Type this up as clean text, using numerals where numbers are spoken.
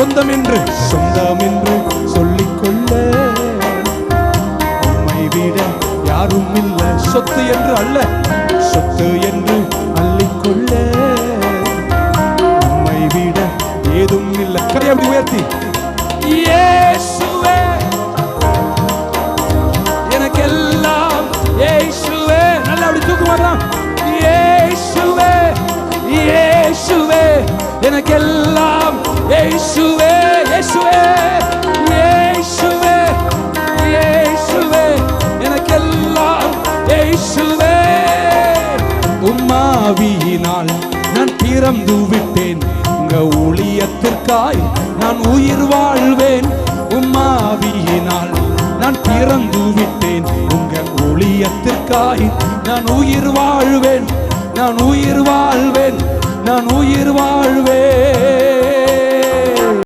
சொந்தம் என்று சொல்லிக்கொள்ள உம்மை விட யாரும் இல்லை. சொத்து என்று அல்ல, சொத்து என்று அள்ளிக்கொள்ள உம்மை விட ஏதும் இல்லை. கரையை உயர்த்தி இயேசுவே எனக்கெல்லாம், இயேசுவே நல்லா அப்படி தூக்கு வரலாம். இயேசுவே இயேசுவே எனக்கெல்லாம், இயேசுவே இயேசுவே இயேசுவே இயேசுவே எனக்கெல்லாம், இயேசுவே உம்மாவியினால் நான் திறந்து விட்டேன், உங்க ஊழியத்திற்காய் நான் உயிர் வாழ்வேன். உம்மாவியினால் நான் திறந்து விட்டேன், உங்க ஊழியத்திற்காய் நான் உயிர் வாழ்வேன், நான் உயிர் வாழ்வேன், நான் உயிர் வாழ்வேன்.